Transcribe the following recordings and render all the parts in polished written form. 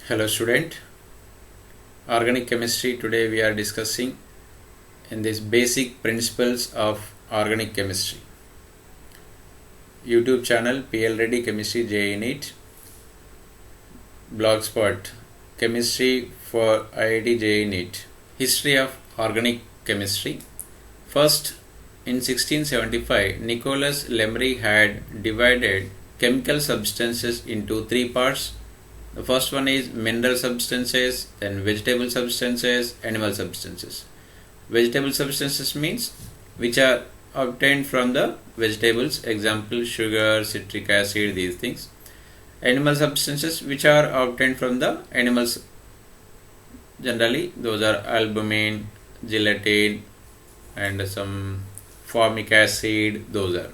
Hello student, organic chemistry. Today we are discussing in this basic principles of organic chemistry. YouTube channel PL Reddy Chemistry JE NEET, Blogspot Chemistry for IIT JE NEET. History of organic chemistry. First, in 1675, Nicholas Lemery had divided chemical substances into three parts. The first one is mineral substances, then vegetable substances, animal substances. Vegetable substances means which are obtained from the vegetables, example sugar, citric acid, these things. Animal substances which are obtained from the animals, generally those are albumin, gelatin and some formic acid, those are.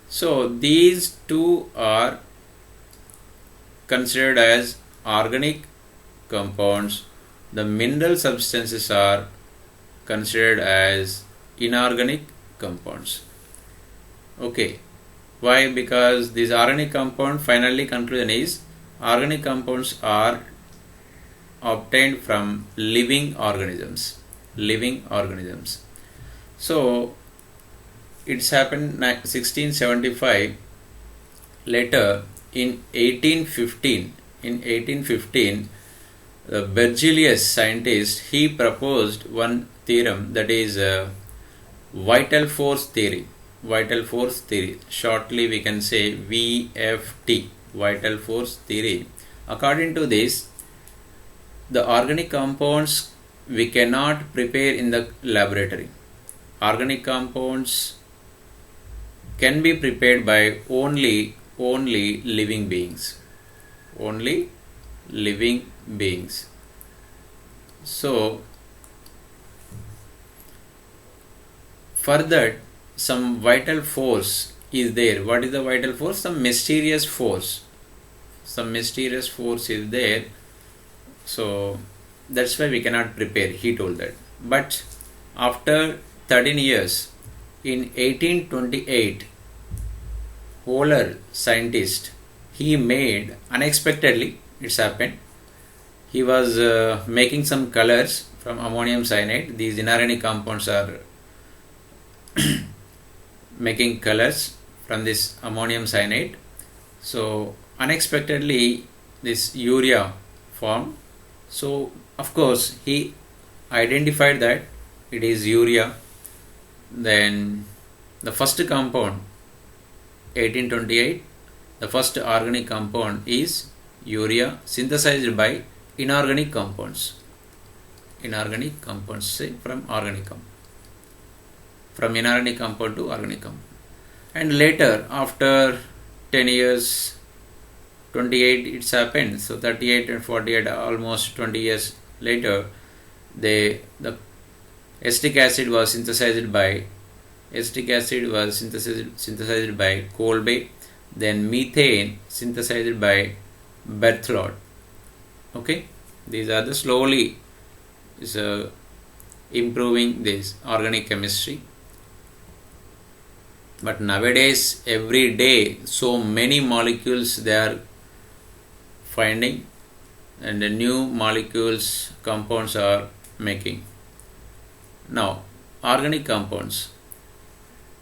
So these two are considered as organic compounds. The mineral substances are considered as inorganic compounds. Okay, why? Because this organic compound, finally conclusion is organic compounds are obtained from living organisms. So it's happened 1675. Later in 1815, the Berzelius scientist, he proposed one theorem, that is vital force theory. Shortly we can say VFT, vital force theory. According to this, the organic compounds we cannot prepare in the laboratory. Organic compounds can be prepared by only living beings. So further, some vital force is there. What is the vital force? Some mysterious force is there. So that's why we cannot prepare, he told that. But after 13 years, in 1828, Kohler scientist, he made, unexpectedly it's happened, he was making some colors from ammonium cyanide. These inorganic compounds are making colors from this ammonium cyanide. So unexpectedly this urea formed. So of course he identified that it is urea. Then the first compound, 1828, the first organic compound is urea, synthesized by inorganic compounds. Say from organic compound, from inorganic compound to organic compound. And later, after 10 years, 28 it's happened. So 38 and 48, almost 20 years later, the acetic acid was synthesized by Kolbe. Then methane synthesized by Berthelot. Okay, these are the slowly improving this organic chemistry. But nowadays, every day, so many molecules they are finding, and the new molecules, compounds are making. Now, organic compounds.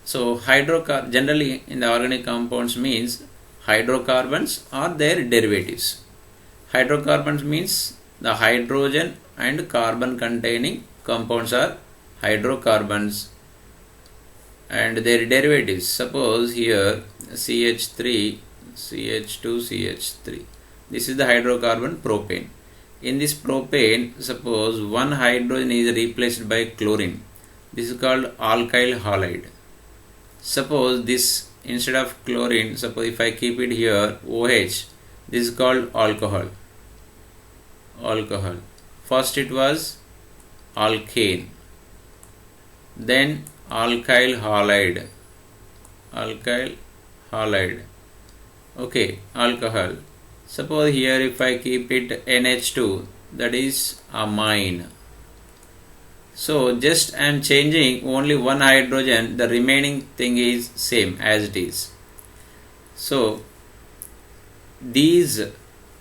So generally in the organic compounds means hydrocarbons or their derivatives. Hydrocarbons means the hydrogen and carbon containing compounds are hydrocarbons, and their derivatives. Suppose here CH3, CH2, CH3. This is the hydrocarbon propane. In this propane, suppose one hydrogen is replaced by chlorine. This is called alkyl halide. Suppose this, instead of chlorine, suppose if I keep it here OH, this is called alcohol. First it was alkane, then alkyl halide. Okay, alcohol. Suppose here if I keep it NH2, that is amine. So just I am changing only one hydrogen, the remaining thing is same as it is. So these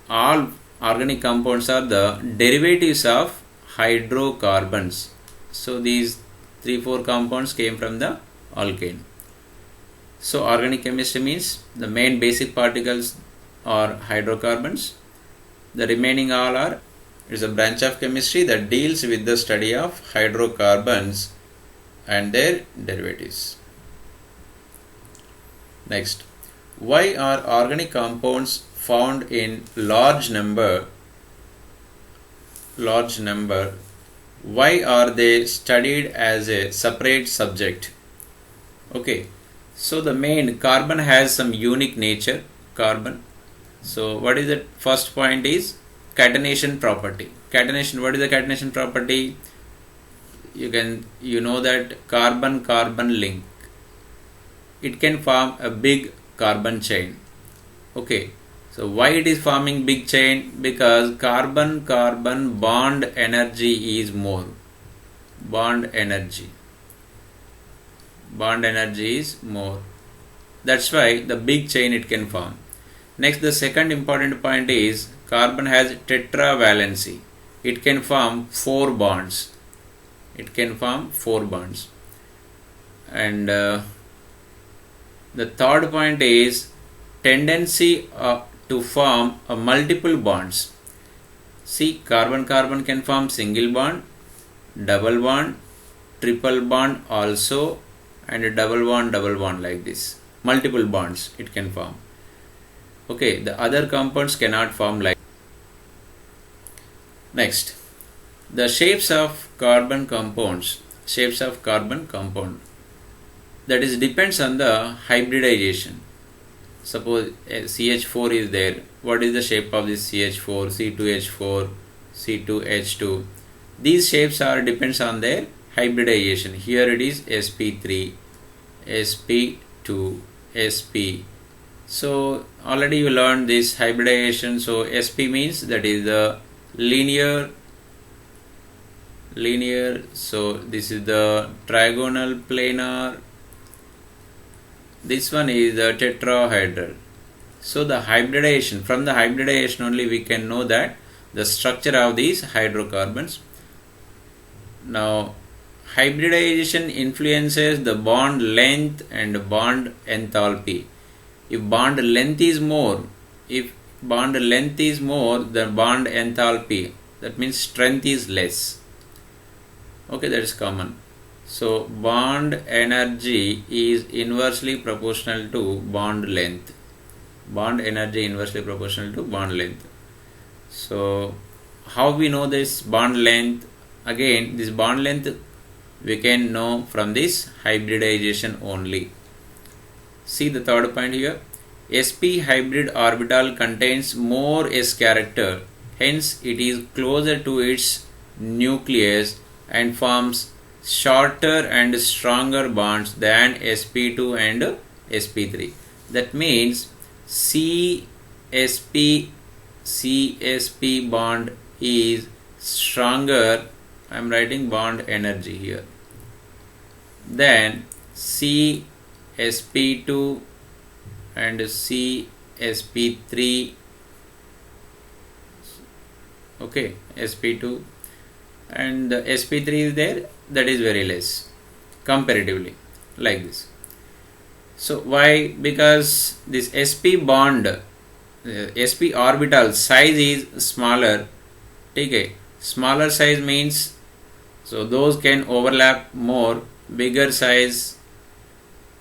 all organic compounds are the derivatives of hydrocarbons. So these 3-4 compounds came from the alkane. So organic chemistry means the main basic particles are hydrocarbons. The remaining all are, it is a branch of chemistry that deals with the study of hydrocarbons and their derivatives. Next, why are organic compounds found in large number? Why are they studied as a separate subject? Okay, so the main carbon has some unique nature. Carbon. So what is the first point is catenation property. Catenation. What is the catenation property? You know that carbon-carbon link. It can form a big carbon chain. Okay. So why it is forming big chain? Because carbon-carbon bond energy is more. Bond energy is more. That's why the big chain it can form. Next, the second important point is carbon has tetravalency. It can form 4 bonds. And the third point is tendency to form multiple bonds. See, carbon-carbon can form single bond, double bond, triple bond also, and a double bond like this. Multiple bonds it can form. Okay, the other compounds cannot form like. Next, the shapes of carbon compounds. That is depends on the hybridization. Suppose CH4 is there. What is the shape of this CH4, C2H4, C2H2? These shapes are depends on their hybridization. Here it is sp3, sp2, sp. So already you learned this hybridization. So sp means that is the linear. So this is the trigonal planar. This one is the tetrahedral. So the hybridization, from the hybridization only we can know that the structure of these hydrocarbons. Now hybridization influences the bond length and bond enthalpy. If bond length is more, the bond enthalpy, that means strength is less. Okay, that is common. So bond energy is inversely proportional to bond length. So how we know this bond length? Again, this bond length we can know from this hybridization only. See the third point here. sp hybrid orbital contains more s character, hence it is closer to its nucleus and forms shorter and stronger bonds than sp2 and sp3. That means CsP bond is stronger. I am writing bond energy here. Then CsP2 and CsP3. Okay, sp2 and the sp3 is there, that is very less comparatively, like this. So why? Because this sp bond, sp orbital size is smaller. Okay, smaller size means so those can overlap more. Bigger size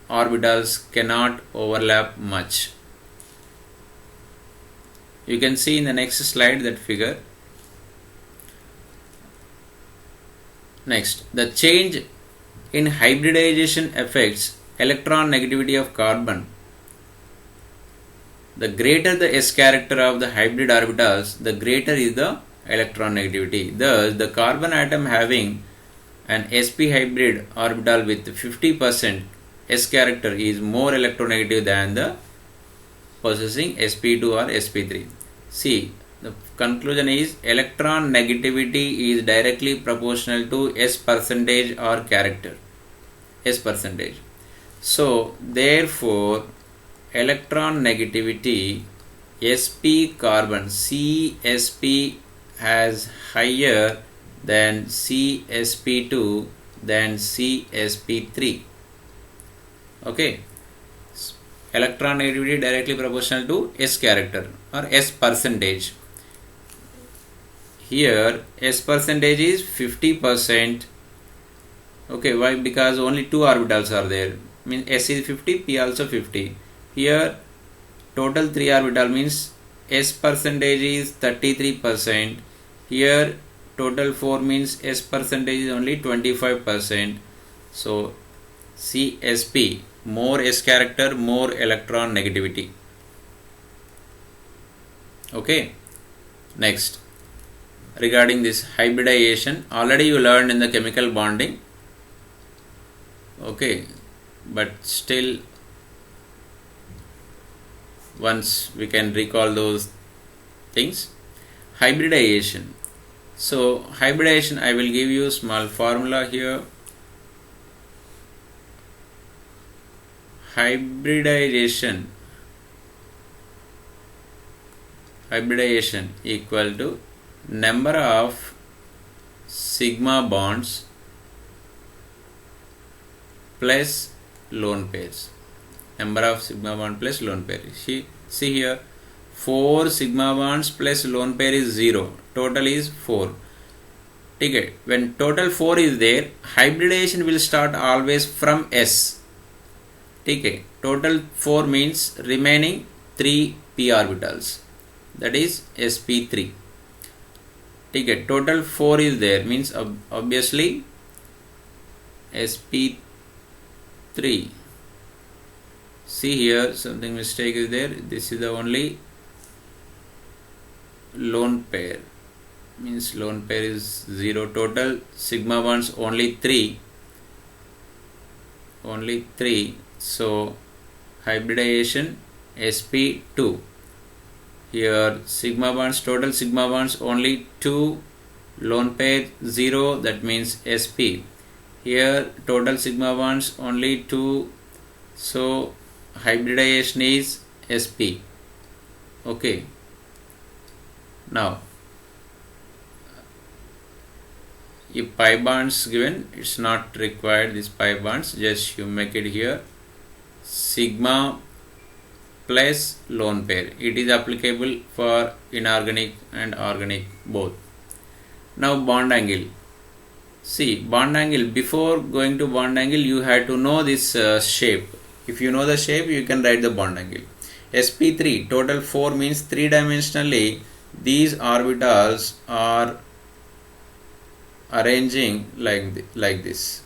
orbitals cannot overlap much. You can see in the next slide that figure. Next, the change in hybridization affects electron negativity of carbon. The greater the s character of the hybrid orbitals, the greater is the electron negativity. Thus, the carbon atom having an sp hybrid orbital with 50% s character is more electronegative than the possessing sp2 or sp3. See, the conclusion is electron negativity is directly proportional to s percentage or character. S percentage. So therefore electron negativity sp carbon CsP has higher than CsP2 than CsP3. Okay, electron negativity directly proportional to S character or S percentage. Here S percentage is 50%. Okay, why? Because only two orbitals are there. Means S is 50, P also 50. Here total 3 orbital means S percentage is 33%. Here total 4 means S percentage is only 25%. So CsP, more S character, more electron negativity. Okay, next, regarding this hybridization, already you learned in the chemical bonding. Okay, but still once we can recall those things. Hybridization. So hybridization, I will give you small formula here. Hybridization equal to number of sigma bonds plus lone pairs. Number of sigma bond plus lone pair. See here, 4 sigma bonds plus lone pair is 0. Total is 4. Okay. When total 4 is there, hybridization will start always from S. Okay. Total 4 means remaining 3 p orbitals. That is sp3. Okay. Total 4 is there means obviously sp3. See here, something mistake is there. This is the only lone pair, means lone pair is 0. Total sigma bonds only 3. So hybridization sp2. Here sigma bonds, total sigma bonds only 2, lone pair 0, that means sp. Here total sigma bonds only 2, so hybridization is sp. Okay, now if pi bonds given, it's not required this pi bonds, just you make it here sigma plus lone pair. It is applicable for inorganic and organic both. Now bond angle. See, bond angle, before going to bond angle you have to know this shape. If you know the shape, you can write the bond angle. sp3, total 4 means 3 dimensionally these orbitals are arranging like this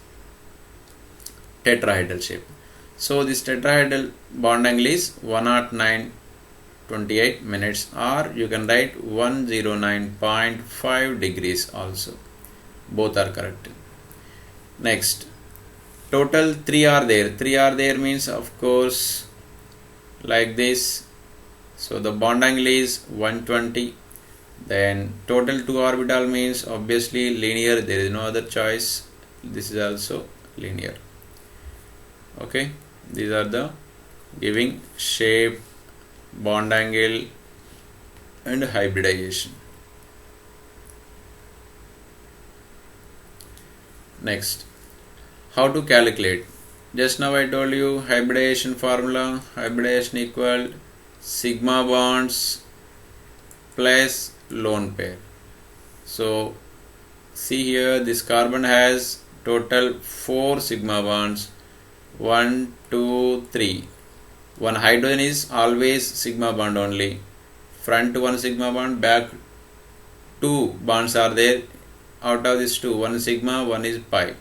tetrahedral shape. So this tetrahedral bond angle is 109.28 minutes, or you can write 109.5 degrees also. Both are correct. Next, total 3 are there. 3 are there means of course like this. So the bond angle is 120. Then total 2 orbital means obviously linear, there is no other choice. This is also linear. Okay, these are the giving shape, bond angle and hybridization. Next, how to calculate? Just now I told you hybridization formula. Hybridization equal sigma bonds plus lone pair. So see here, this carbon has total 4 sigma bonds. 1, 2, 3. One hydrogen is always sigma bond only. Front 1 sigma bond, back 2 bonds are there. Out of these 2, 1 sigma, 1 is pi.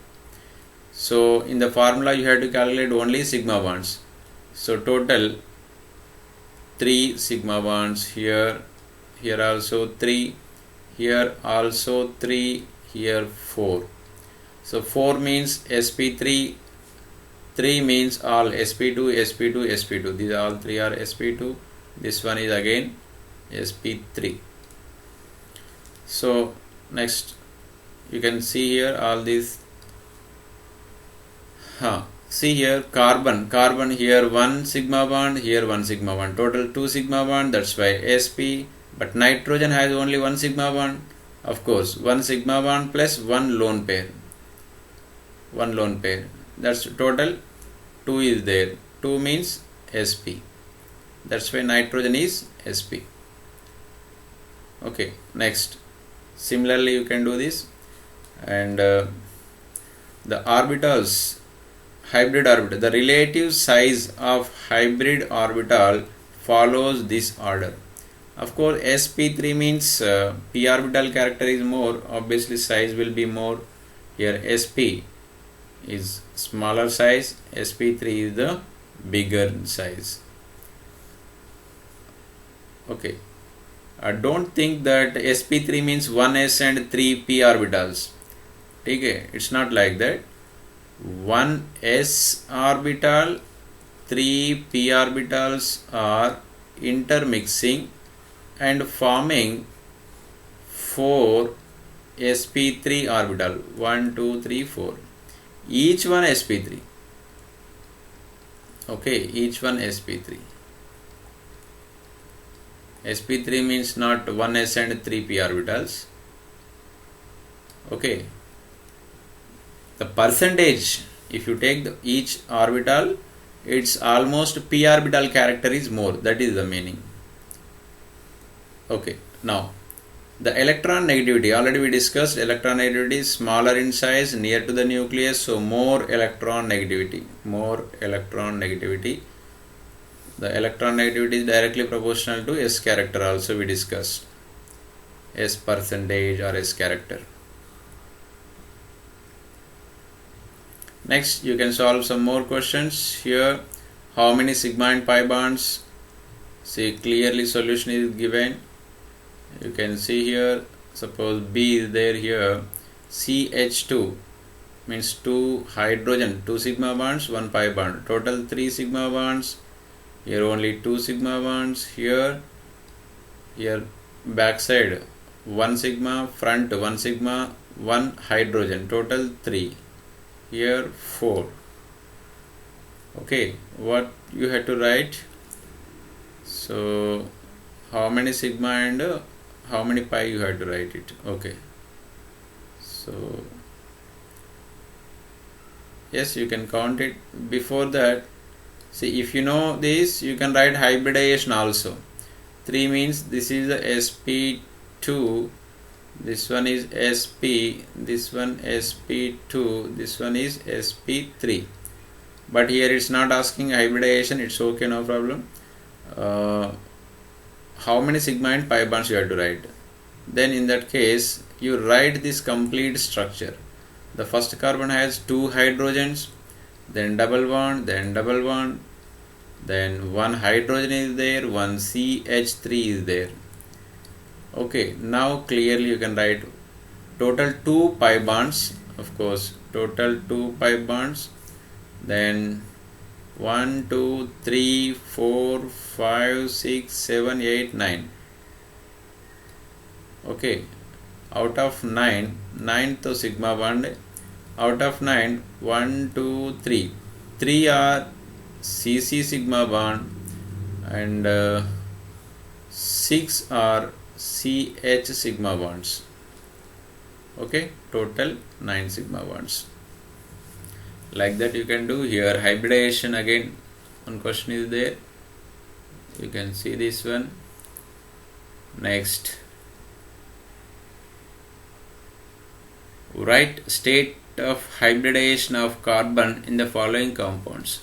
So in the formula you have to calculate only sigma bonds. So total 3 sigma bonds here. Here also 3. Here also 3. Here 4. So 4 means sp3. 3 means all sp2, sp2, sp2. These all 3 are sp2. This one is again sp3. So next, you can see here all these. See here, carbon here 1 sigma bond, here 1 sigma bond, total 2 sigma bond, that's why sp. But nitrogen has only 1 sigma bond, of course 1 sigma bond plus 1 lone pair, that's total 2 is there, 2 means sp, that's why nitrogen is sp. Okay, next, similarly you can do this. And the orbitals, hybrid orbital, the relative size of hybrid orbital follows this order. Of course, sp3 means p orbital character is more, obviously size will be more. Here sp is smaller size, sp3 is the bigger size. Okay, don't think that sp3 means 1s and 3 p orbitals. Okay, it's not like that. 1 s orbital, 3 p orbitals are intermixing and forming 4 sp3 orbital. 1 2 3 4, each one sp3. Okay, each one sp3. sp3 means not 1s and 3 p orbitals. Okay, the percentage, if you take each orbital, it's almost p orbital character is more, that is the meaning. Okay, now the electron negativity, already we discussed, electron negativity is smaller in size, near to the nucleus, so more electron negativity. The electron negativity is directly proportional to s character, also we discussed, s percentage or s character. Next, you can solve some more questions. Here, how many sigma and pi bonds? See, clearly solution is given. You can see here, suppose B is there here, CH2 means 2 hydrogen, 2 sigma bonds, 1 pi bond, total 3 sigma bonds. Here only 2 sigma bonds, here back side 1 sigma, front 1 sigma, 1 hydrogen, total 3. Here 4. Okay, what you have to write? So how many sigma and how many pi you have to write it? Okay, so yes, you can count it. Before that, see, if you know this, you can write hybridization also. 3 means this is the sp2, this one is sp, this one sp2, this one is sp3. But here it's not asking hybridization, it's okay, no problem. How many sigma and pi bonds you have to write? Then in that case, you write this complete structure. The first carbon has 2 hydrogens, then double bond, then 1 hydrogen is there, 1 CH3 is there. Okay, now clearly you can write total 2 pi bonds, of course, total 2 pi bonds, then 1 2 3 4 5 6 7 8 9. Okay, out of 9, 9th sigma bond, out of 9, 1 2 3, 3 are CC sigma bond and 6 are CH sigma bonds. Okay, total 9 sigma bonds. Like that you can do. Here hybridization, again one question is there, you can see this one. Next, write state of hybridization of carbon in the following compounds.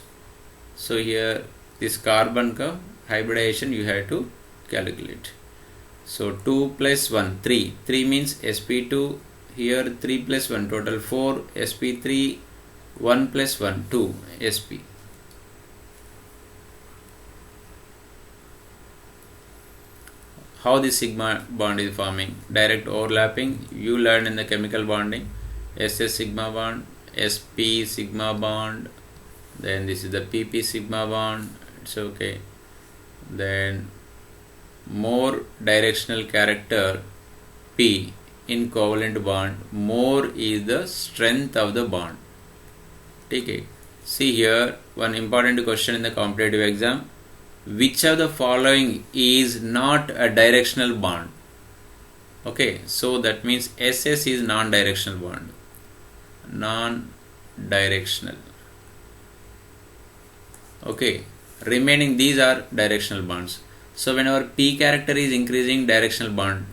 So here this carbon ka hybridization you have to calculate. So 2 plus 1, 3. 3 means sp2. Here 3 plus 1, total 4. sp3, 1 plus 1, 2 sp. How this sigma bond is forming? Direct overlapping. You learn in the chemical bonding. SS sigma bond, sp sigma bond. Then this is the pp sigma bond. It's okay. Then more directional character P in covalent bond, more is the strength of the bond. Okay, See here, one important question in the competitive exam. Which of the following is not a directional bond? Okay, so that means SS is non-directional bond. Non-directional. Okay, remaining these are directional bonds. So whenever P character is increasing, directional bond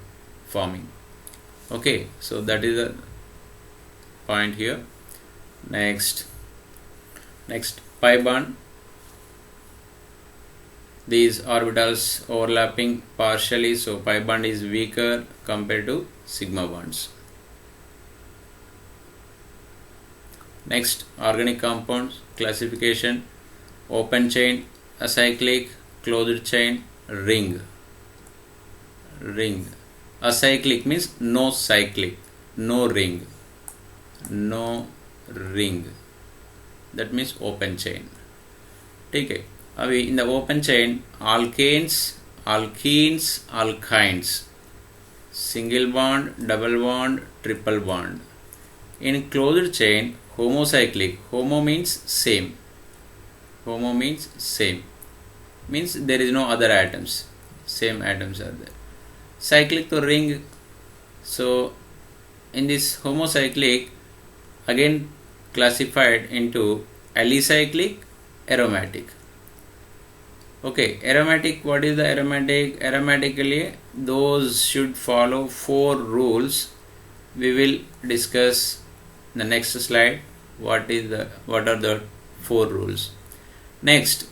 forming. Okay, so that is the point here. Next pi bond. These orbitals overlapping partially, so pi bond is weaker compared to sigma bonds. Next, organic compounds classification: open chain, acyclic, closed chain, ring. Acyclic means no cyclic, no ring. That means open chain. Okay. In the open chain, alkanes, alkynes, single bond, double bond, triple bond. In closed chain, homocyclic. Homo means same. Means there is no other atoms. Same atoms are there. Cyclic to ring. So in this homocyclic, again classified into alicyclic, aromatic. Okay, aromatic, what is the aromatic? Aromatically, those should follow 4 rules. We will discuss in the next slide what are the 4 rules. Next,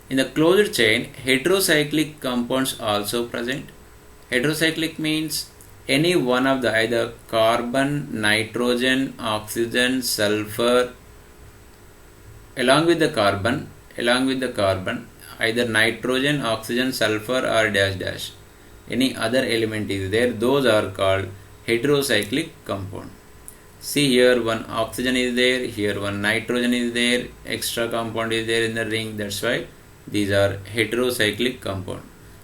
in the closed chain, heterocyclic compounds also present. Heterocyclic means any one of the either carbon, nitrogen, oxygen, sulfur, along with the carbon, either nitrogen, oxygen, sulfur or dash. Any other element is there, those are called heterocyclic compound. See here, one oxygen is there, here one nitrogen is there, extra compound is there in the ring, that's why these are heterocyclic compound.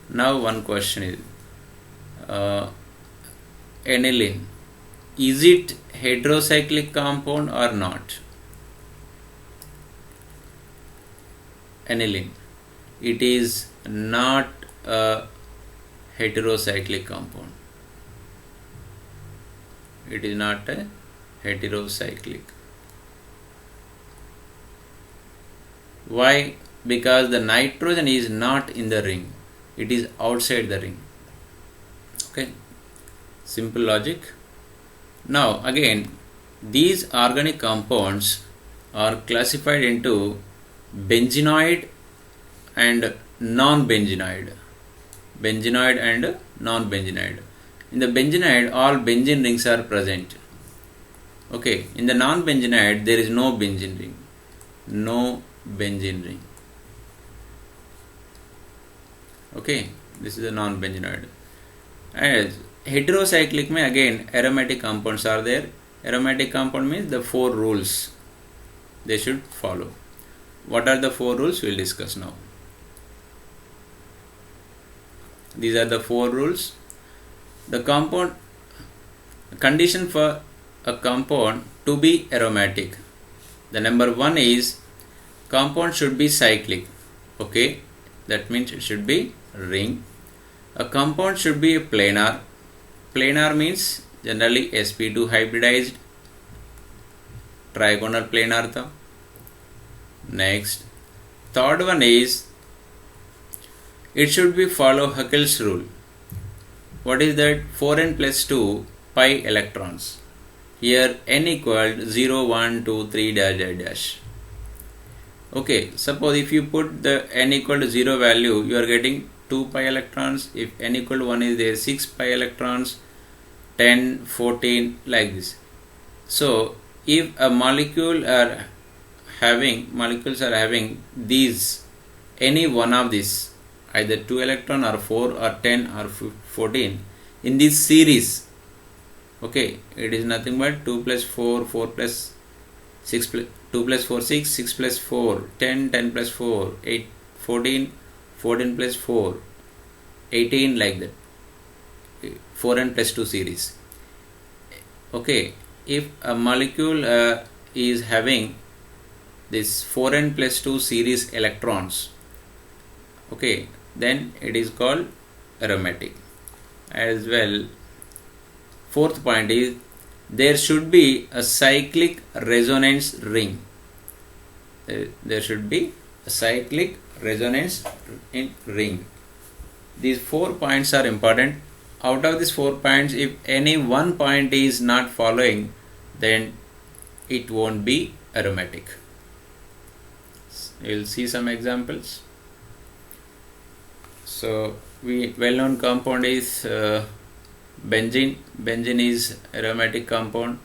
Now one question is, aniline, is it heterocyclic compound or not? Aniline, it is not a heterocyclic compound. It is not a heterocyclic. Why? Because the nitrogen is not in the ring, it is outside the ring. Okay, simple logic. Now again, these organic compounds are classified into benzenoid and non-benzenoid. Benzenoid and non-benzenoid. In the benzenoid, all benzene rings are present. Okay, in the non-benzenoid, there is no benzene ring. No benzene ring. Okay, this is a non-benzenoid. And heterocyclic mein again aromatic compounds are there. Aromatic compound means the 4 rules they should follow. What are the 4 rules? We will discuss now. These are the 4 rules. The compound condition for a compound to be aromatic. The number 1 is compound should be cyclic. Okay, that means it should be ring. A compound should be planar. Planar means generally sp2 hybridized, trigonal planar tha. Next, third one is it should be follow Huckel's rule. What is that? 4n plus 2 pi electrons. Here n equal 0, 1, 2, 3 dash. Okay, suppose if you put the n equal to 0 value, you are getting 2 pi electrons. If n equal to 1 is there, 6 pi electrons, 10, 14 like this. So if a molecules are having these, any one of these, either 2 electron or 4 or 10 or 14 in this series, okay, it is nothing but 2 plus 4, 4 plus 6 plus 2 plus 4, 6, 6 plus 4, 10, 10 plus 4, 8, 14, 14 plus 4, 18 like that. 4n plus 2 series. Okay, if a molecule is having this 4n plus 2 series electrons, okay, then it is called aromatic. As well, fourth point is there should be a cyclic resonance ring. There should be a cyclic resonance in ring. These 4 points are important. Out of these 4 points, if any one point is not following, then it won't be aromatic. You will see some examples. So, well-known compound is benzene. Benzene is aromatic compound.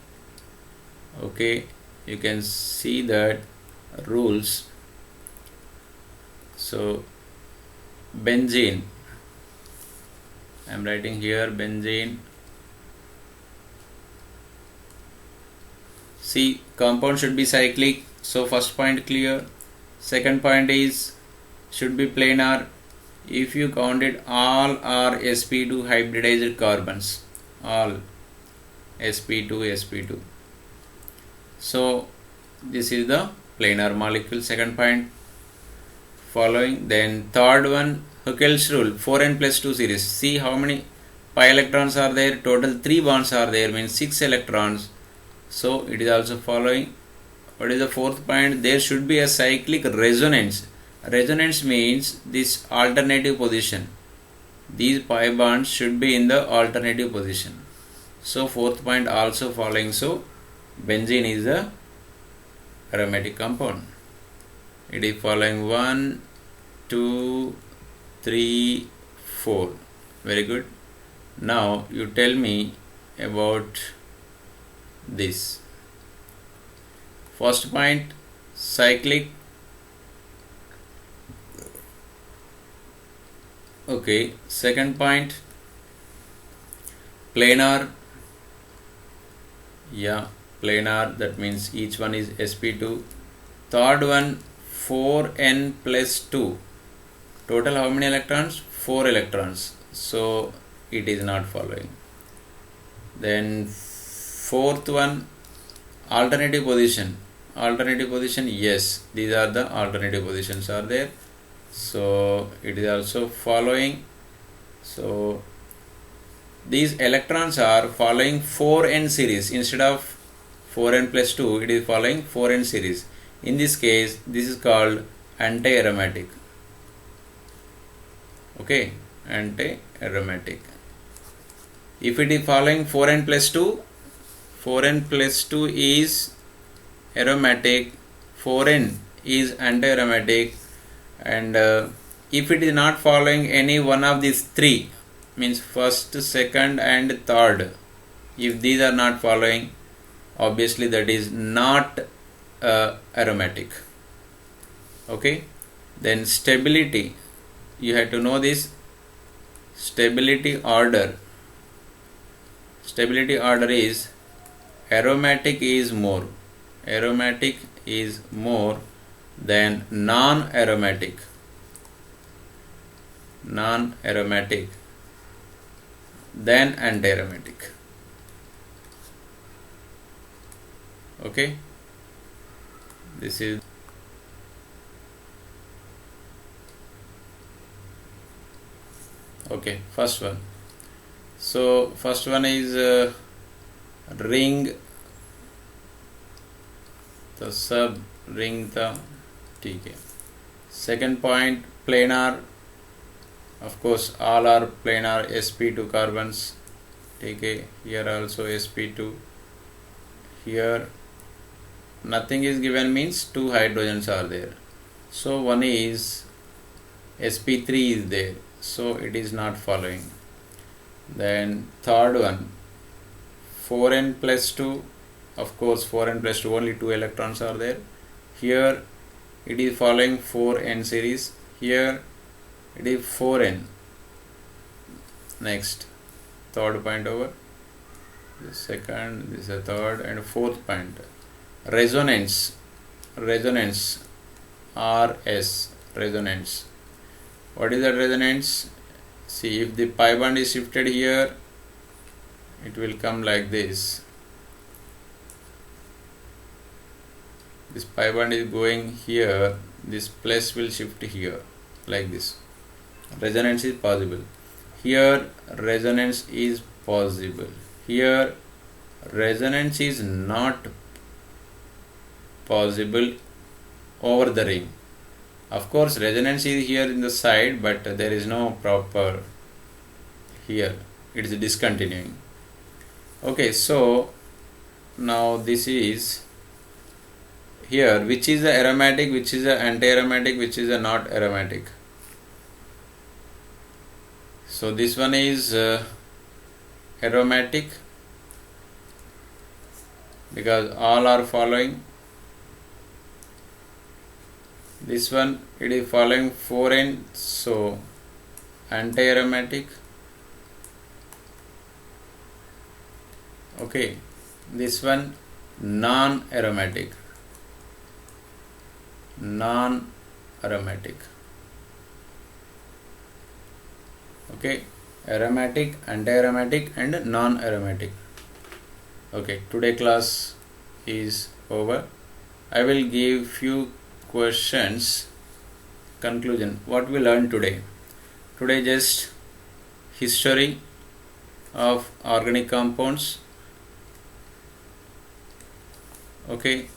Okay, you can see that rules. So, benzene, I am writing here benzene. See, compound should be cyclic. So, first point clear. Second point is should be planar. If you counted, all are sp2 hybridized carbons. All sp2. So, this is the planar molecule. Second point following. Then third one, Huckel's rule, 4n plus 2 series. See how many pi electrons are there. Total 3 bonds are there, means 6 electrons. So it is also following. What is the fourth point? There should be a cyclic resonance. Resonance means this alternative position. These pi bonds should be in the alternative position. So fourth point also following. So benzene is the aromatic compound. It is following 1, 2, 3, 4. Very good. Now you tell me about this. First point, cyclic. Okay. Second point, planar. Yeah, planar. That means each one is sp2. Third one, 4n plus 2. Total how many electrons? 4 electrons. So it is not following. Then fourth one, alternative position. Alternative position, yes, these are the alternative positions are there. So it is also following. So these electrons are following 4n series. Instead of 4n plus 2, it is following 4n series. In this case, this is called anti-aromatic. Okay, anti-aromatic. If it is following 4n plus 2, 4n plus 2 is aromatic, 4n is anti-aromatic, and if it is not following any one of these three, means first, second and third, if these are not following, obviously that is not aromatic. Okay, then stability, you have to know this. Stability order is aromatic is more than non-aromatic than anti-aromatic. Okay, this is okay. First one. So first one is ring the sub ring the TK. Second point, planar. Of course, all are planar sp2 carbons. TK. Here also sp2. Here nothing is given, means 2 hydrogens are there. So one is sp3 is there. So it is not following. Then third one, 4n plus 2. Of course, 4n plus 2, only 2 electrons are there. Here it is following 4n series. Here it is 4n. Next, third point over. This second, this is the third, and fourth point. Resonance. RS. Resonance. What is that resonance? See, if the pi bond is shifted here, it will come like this. This pi bond is going here, this plus will shift here, like this. Resonance is possible. Here resonance is possible. Here resonance is not possible over the ring. Of course resonance is here in the side, but there is no proper here, it is discontinuing. Okay, so now this is here, which is the aromatic, which is the anti-aromatic, which is the not aromatic. So this one is aromatic because all are following. This one it is following 4n, so anti-aromatic. Okay, this one non-aromatic. Non-aromatic. Okay, aromatic, anti-aromatic and non-aromatic. Okay, today class is over. I will give few questions. Conclusion. What we learned today? Today just history of organic compounds. Okay,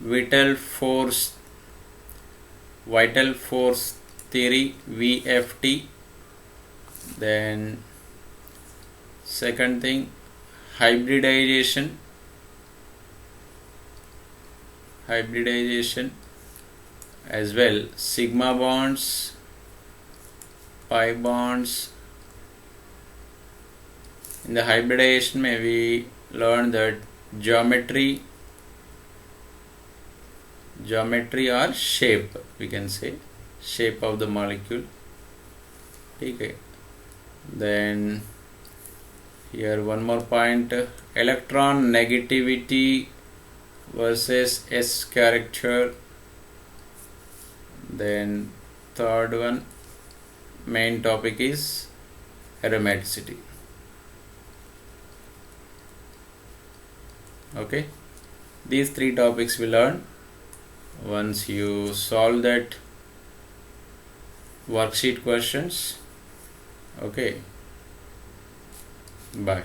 vital force theory, VFT. Then second thing, hybridization as well, sigma bonds, pi bonds. In the hybridization we learn that geometry or shape, we can say shape of the molecule. Okay, then here one more point, electron negativity versus S character. Then third one, main topic is aromaticity. Okay, these three topics we learn. Once you solve that worksheet questions, okay, bye.